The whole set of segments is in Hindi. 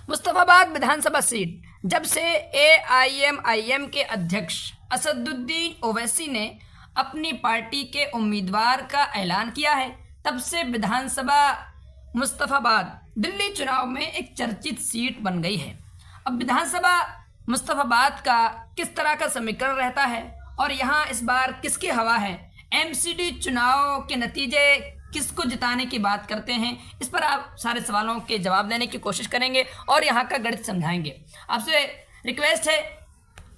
मुस्तफाबाद विधानसभा सीट जब से एआईएमआईएम के अध्यक्ष असदुद्दीन ओवैसी ने अपनी पार्टी के उम्मीदवार का ऐलान किया है, तब से विधानसभा मुस्तफाबाद दिल्ली चुनाव में एक चर्चित सीट बन गई है। अब विधानसभा मुस्तफाबाद का किस तरह का समीकरण रहता है और यहाँ इस बार किसकी हवा है, एमसीडी चुनाव के नतीजे किसको जिताने की बात करते हैं, इस पर आप सारे सवालों के जवाब देने की कोशिश करेंगे और यहाँ का गणित समझाएंगे। आपसे रिक्वेस्ट है,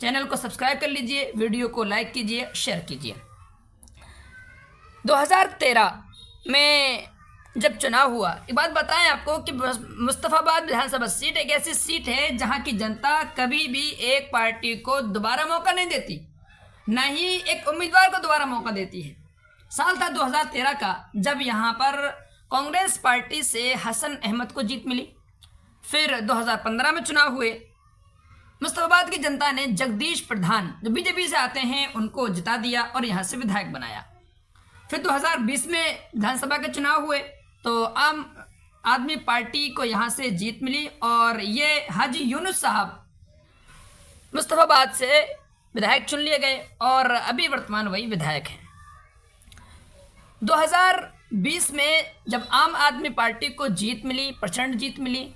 चैनल को सब्सक्राइब कर लीजिए, वीडियो को लाइक कीजिए, शेयर कीजिए। 2013 में जब चुनाव हुआ, एक बात बताएं आपको कि मुस्तफाबाद विधानसभा सीट एक ऐसी सीट है जहां की जनता कभी भी एक पार्टी को दोबारा मौका नहीं देती, न ही एक उम्मीदवार को दोबारा मौका देती है। साल था 2013 का, जब यहाँ पर कांग्रेस पार्टी से हसन अहमद को जीत मिली। फिर 2015 में चुनाव हुए। मुस्तफाबाद की जनता ने जगदीश प्रधान जो बीजेपी से आते हैं उनको जिता दिया और यहाँ से विधायक बनाया। फिर 2020 में विधानसभा के चुनाव हुए तो आम आदमी पार्टी को यहाँ से जीत मिली और ये हाजी यूनुस साहब मुस्तफाबाद से विधायक चुन लिए गए और अभी वर्तमान वही विधायक हैं। 2020 में जब आम आदमी पार्टी को जीत मिली, प्रचंड जीत मिली,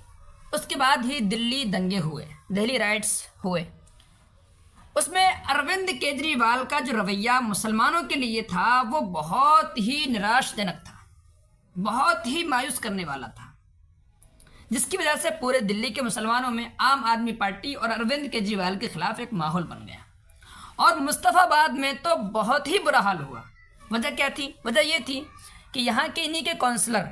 उसके बाद ही दिल्ली दंगे हुए, दिल्ली राइट्स हुए। उसमें अरविंद केजरीवाल का जो रवैया मुसलमानों के लिए था वो बहुत ही निराशाजनक था, बहुत ही मायूस करने वाला था, जिसकी वजह से पूरे दिल्ली के मुसलमानों में आम आदमी पार्टी और अरविंद केजरीवाल के खिलाफ एक माहौल बन गया। और मुस्तफाबाद में तो बहुत ही बुरा हाल हुआ। वजह क्या थी? वजह ये थी कि यहाँ के इन्हीं के काउंसलर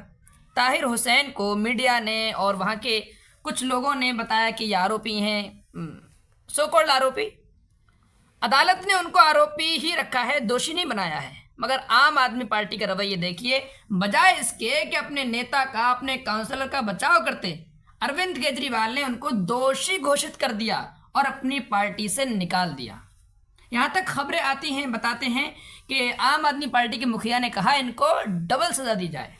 ताहिर हुसैन को मीडिया ने और वहाँ के कुछ लोगों ने बताया कि ये आरोपी हैं, सो कॉल्ड आरोपी। अदालत ने उनको आरोपी ही रखा है, दोषी नहीं बनाया है। मगर आम आदमी पार्टी का रवैया देखिए, बजाय इसके कि अपने नेता का, अपने काउंसलर का बचाव करते, अरविंद केजरीवाल ने उनको दोषी घोषित कर दिया और अपनी पार्टी से निकाल दिया। यहाँ तक खबरें आती हैं, बताते हैं कि आम आदमी पार्टी के मुखिया ने कहा इनको डबल सजा दी जाए।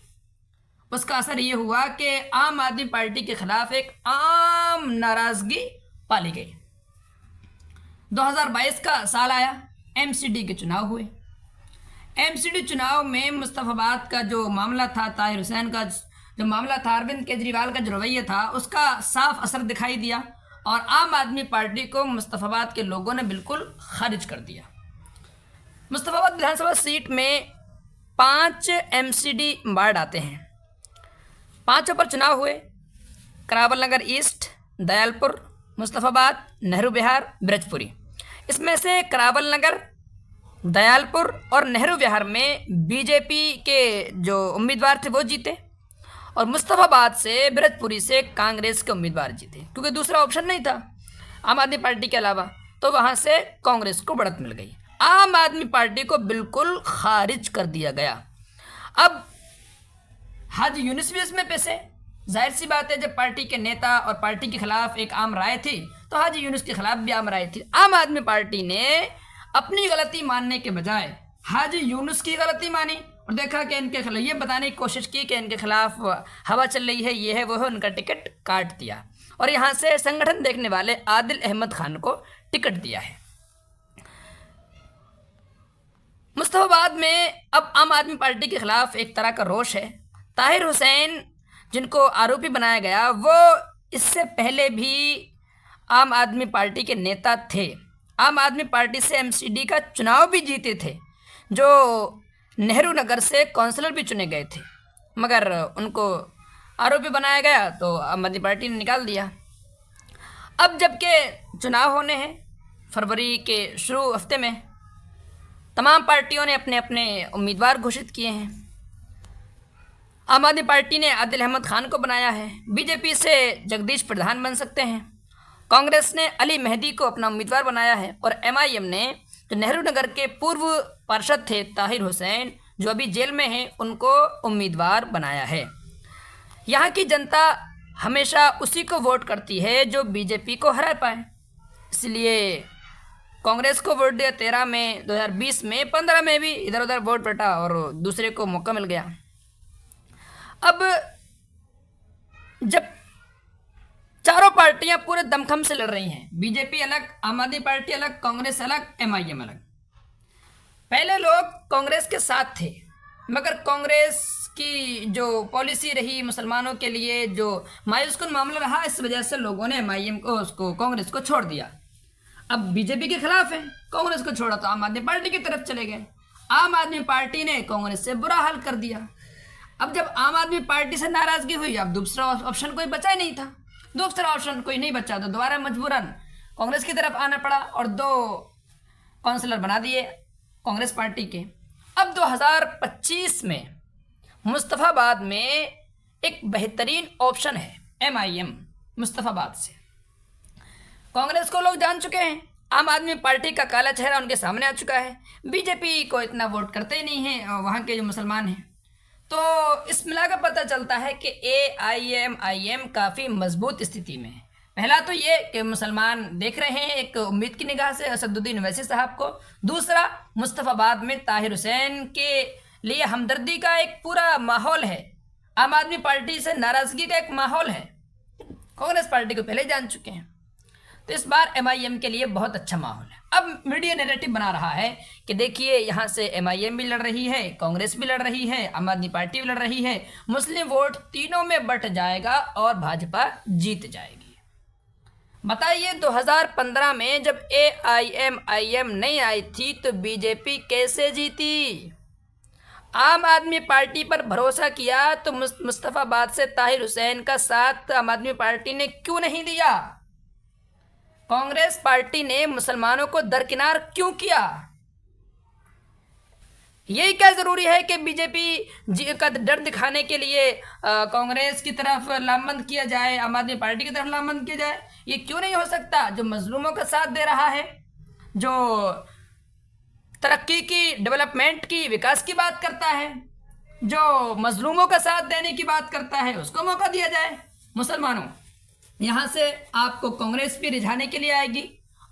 उसका असर ये हुआ कि आम आदमी पार्टी के खिलाफ एक आम नाराजगी पाली गई। 2022 का साल आया, एमसीडी के चुनाव हुए। एमसीडी चुनाव में मुस्तफाबाद का जो मामला था, ताहिर हुसैन का जो मामला था, अरविंद केजरीवाल का जो रवैया था, उसका साफ असर दिखाई दिया और आम आदमी पार्टी को मुस्तफाबाद के लोगों ने बिल्कुल खारिज कर दिया। मुस्तफाबाद विधानसभा सीट में 5 एमसीडी वार्ड आते हैं। 5 पर चुनाव हुए। करावल नगर ईस्ट, दयालपुर, मुस्तफाबाद, नेहरू विहार, ब्रजपुरी। इसमें से करावल नगर, दयालपुर और नेहरू विहार में बीजेपी के जो उम्मीदवार थे वो जीते और मुस्तफाबाद से, ब्रजपुरी से कांग्रेस के उम्मीदवार जीते, क्योंकि दूसरा ऑप्शन नहीं था आम आदमी पार्टी के अलावा। तो वहाँ से कांग्रेस को बढ़त मिल गई, आम आदमी पार्टी को बिल्कुल खारिज कर दिया गया। अब हाजी यूनुस भी इसमें पैसे, जाहिर सी बात है, जब पार्टी के नेता और पार्टी के खिलाफ एक आम राय थी तो हाजी यूनुस के खिलाफ भी आम राय थी। आम आदमी पार्टी ने अपनी गलती मानने के बजाय हाजी यूनुस की गलती मानी और देखा कि इनके खिलाफ, ये बताने की कोशिश की कि इनके खिलाफ हवा चल रही है, ये है वो है, उनका टिकट काट दिया और यहाँ से संगठन देखने वाले आदिल अहमद खान को टिकट दिया है। मुस्तफाबाद में अब आम आदमी पार्टी के खिलाफ एक तरह का रोष है। ताहिर हुसैन जिनको आरोपी बनाया गया वो इससे पहले भी आम आदमी पार्टी के नेता थे, आम आदमी पार्टी से एमसीडी का चुनाव भी जीते थे, जो नेहरू नगर से काउंसलर भी चुने गए थे, मगर उनको आरोपी बनाया गया तो आम आदमी पार्टी ने निकाल दिया। अब जबकि चुनाव होने हैं फरवरी के शुरू हफ्ते में, तमाम पार्टियों ने अपने अपने उम्मीदवार घोषित किए हैं। आम आदमी पार्टी ने आदिल अहमद खान को बनाया है, बीजेपी से जगदीश प्रधान बन सकते हैं, कांग्रेस ने अली मेहदी को अपना उम्मीदवार बनाया है और एमआईएम ने जो नेहरू नगर के पूर्व पार्षद थे ताहिर हुसैन, जो अभी जेल में हैं, उनको उम्मीदवार बनाया है। यहाँ की जनता हमेशा उसी को वोट करती है जो बीजेपी को हरा पाए, इसलिए कांग्रेस को वोट दिया 13 में, 2020 में, 15 में भी इधर उधर वोट बटा और दूसरे को मौका मिल गया। अब जब चारों पार्टियां पूरे दमखम से लड़ रही हैं, बीजेपी अलग, आम आदमी पार्टी अलग, कांग्रेस अलग, एमआईएम अलग। पहले लोग कांग्रेस के साथ थे, मगर कांग्रेस की जो पॉलिसी रही मुसलमानों के लिए, जो मायूसकुन मामला रहा, इस वजह से लोगों ने एमआईएम को, उसको, कांग्रेस को छोड़ दिया। अब बीजेपी के खिलाफ है, कांग्रेस को छोड़ा तो आम आदमी पार्टी की तरफ चले गए। आम आदमी पार्टी ने कांग्रेस से बुरा हाल कर दिया। अब जब आम आदमी पार्टी से नाराजगी हुई, अब दूसरा ऑप्शन कोई बचा ही नहीं था। दूसरा ऑप्शन कोई नहीं बचा तो दोबारा मजबूरन कांग्रेस की तरफ आना पड़ा और 2 काउंसलर बना दिए कांग्रेस पार्टी के। अब 2025 में मुस्तफ़ाबाद में एक बेहतरीन ऑप्शन है एमआईएम मुस्तफ़ाबाद से। कांग्रेस को लोग जान चुके हैं, आम आदमी पार्टी का काला चेहरा उनके सामने आ चुका है, बीजेपी को इतना वोट करते ही नहीं हैं वहाँ के जो मुसलमान हैं। तो इस मिलाकर पता चलता है कि एआईएम काफ़ी मजबूत स्थिति में है। पहला तो ये कि मुसलमान देख रहे हैं एक उम्मीद की निगाह से असदुद्दीन ओवैसी साहब को। दूसरा, मुस्तफ़ाबाद में ताहिर हुसैन के लिए हमदर्दी का एक पूरा माहौल है, आम आदमी पार्टी से नाराज़गी का एक माहौल है। कांग्रेस पार्टी को पहले जान चुके हैं, तो इस बार एमआईएम के लिए बहुत अच्छा माहौल है। अब मीडिया नैरेटिव बना रहा है कि देखिए यहाँ से एमआईएम भी लड़ रही है, कांग्रेस भी लड़ रही है, आम आदमी पार्टी भी लड़ रही है, मुस्लिम वोट तीनों में बंट जाएगा और भाजपा जीत जाएगी। बताइए 2015 में जब एआईएम नहीं आई थी तो बीजेपी कैसे जीती? आम आदमी पार्टी पर भरोसा किया तो मुस्तफ़ाबाद से ताहिर हुसैन का साथ आम आदमी पार्टी ने क्यों नहीं दिया? कांग्रेस पार्टी ने मुसलमानों को दरकिनार क्यों किया? यही क्या जरूरी है कि बीजेपी का डर दिखाने के लिए कांग्रेस की तरफ लामबंद किया जाए, आम आदमी पार्टी की तरफ लामबंद किया जाए? ये क्यों नहीं हो सकता? जो मजलूमों का साथ दे रहा है, जो तरक्की की, डेवलपमेंट की, विकास की बात करता है, जो मजलूमों का साथ देने की बात करता है, उसको मौका दिया जाए। मुसलमानों, यहाँ से आपको कांग्रेस भी रिझाने के लिए आएगी,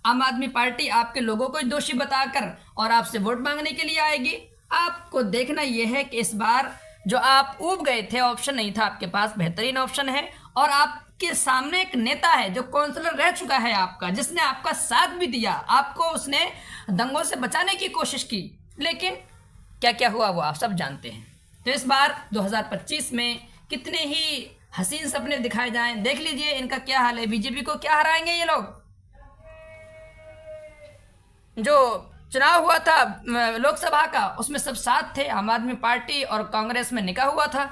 आम आदमी पार्टी आपके लोगों को दोषी बताकर और आपसे वोट मांगने के लिए आएगी। आपको देखना यह है कि इस बार जो आप ऊब गए थे, ऑप्शन नहीं था आपके पास, बेहतरीन ऑप्शन है और आपके सामने एक नेता है जो काउंसलर रह चुका है आपका, जिसने आपका साथ भी दिया, आपको उसने दंगों से बचाने की कोशिश की, लेकिन क्या क्या हुआ वो आप सब जानते हैं। तो इस बार 2025 में कितने ही हसीन सपने दिखाए जाएं, देख लीजिए इनका क्या हाल है। बीजेपी को क्या हराएंगे ये लोग? जो चुनाव हुआ था लोकसभा का, उसमें सब साथ थे, आम आदमी पार्टी और कांग्रेस में निकाह हुआ था,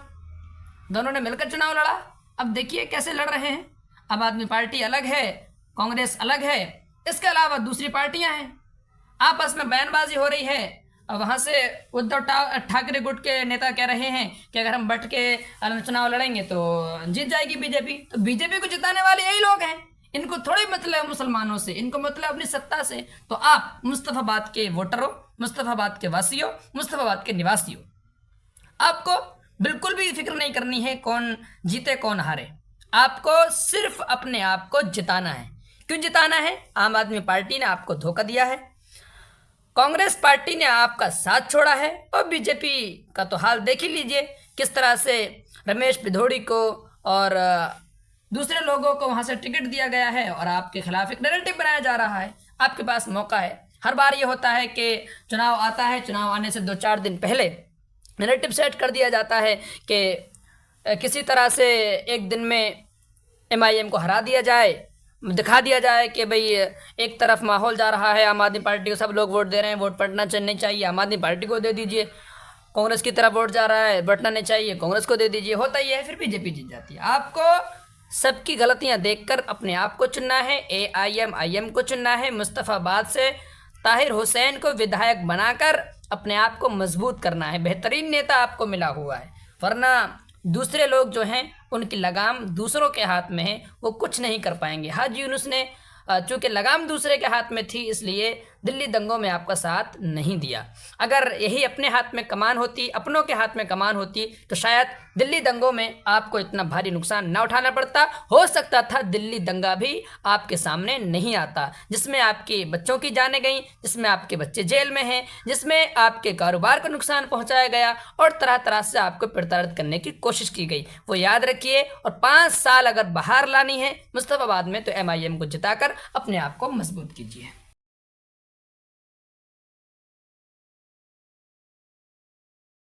दोनों ने मिलकर चुनाव लड़ा। अब देखिए कैसे लड़ रहे हैं, आम आदमी पार्टी अलग है, कांग्रेस अलग है, इसके अलावा दूसरी पार्टियां हैं, आपस में बयानबाजी हो रही है। और वहाँ से उद्धव ठाकरे गुट के नेता कह रहे हैं कि अगर हम बट के चुनाव लड़ेंगे तो जीत जाएगी बीजेपी। तो बीजेपी को जिताने वाले यही लोग हैं, इनको थोड़ी मतलब मुसलमानों से, इनको मतलब अपनी सत्ता से। तो आप मुस्तफ़ाबाद के वोटरों, मुस्तफ़ाबाद के वासियों, मुस्तफ़ाबाद के निवासियों, आपको बिल्कुल भी फिक्र नहीं करनी है कौन जीते कौन हारे, आपको सिर्फ अपने आप को जिताना है। क्यों जिताना है? आम आदमी पार्टी ने आपको धोखा दिया है, कांग्रेस पार्टी ने आपका साथ छोड़ा है, और बीजेपी का तो हाल देख ही लीजिए किस तरह से रमेश पिथौड़ी को और दूसरे लोगों को वहां से टिकट दिया गया है और आपके खिलाफ एक नैरेटिव बनाया जा रहा है। आपके पास मौका है, हर बार ये होता है कि चुनाव आता है, चुनाव आने से 2-4 दिन पहले नैरेटिव सेट कर दिया जाता है कि किसी तरह से एक दिन में एमआईएम को हरा दिया जाए, दिखा दिया जाए कि भाई एक तरफ माहौल जा रहा है, आम आदमी पार्टी को सब लोग वोट दे रहे हैं, वोट पड़ना नहीं चाहिए, आम आदमी पार्टी को दे दीजिए। कांग्रेस की तरफ वोट जा रहा है, बटना नहीं चाहिए, कांग्रेस को दे दीजिए। होता ही है, फिर बीजेपी जीत जाती है। आपको सबकी गलतियां देखकर अपने आप को चुनना है, एआईएम को चुनना है, मुस्तफ़ाबाद से ताहिर हुसैन को विधायक बनाकर अपने आप को मजबूत करना है। बेहतरीन नेता आपको मिला हुआ है, वरना दूसरे लोग जो हैं उनकी लगाम दूसरों के हाथ में है, वो कुछ नहीं कर पाएंगे। हाजी यूनुस ने चूँकि लगाम दूसरे के हाथ में थी, इसलिए दिल्ली दंगों में आपका साथ नहीं दिया। अगर यही अपने हाथ में कमान होती, अपनों के हाथ में कमान होती, तो शायद दिल्ली दंगों में आपको इतना भारी नुकसान ना उठाना पड़ता। हो सकता था दिल्ली दंगा भी आपके सामने नहीं आता, जिसमें आपके बच्चों की जानें गई, जिसमें आपके बच्चे जेल में हैं, जिसमें आपके कारोबार को नुकसान पहुंचाया गया और तरह तरह से आपको प्रताड़ित करने की कोशिश की गई। वो याद रखिए, और 5 साल अगर बाहर लानी है मुस्तफाबाद में, तो MIM को जिताकर अपने आप को मजबूत कीजिए।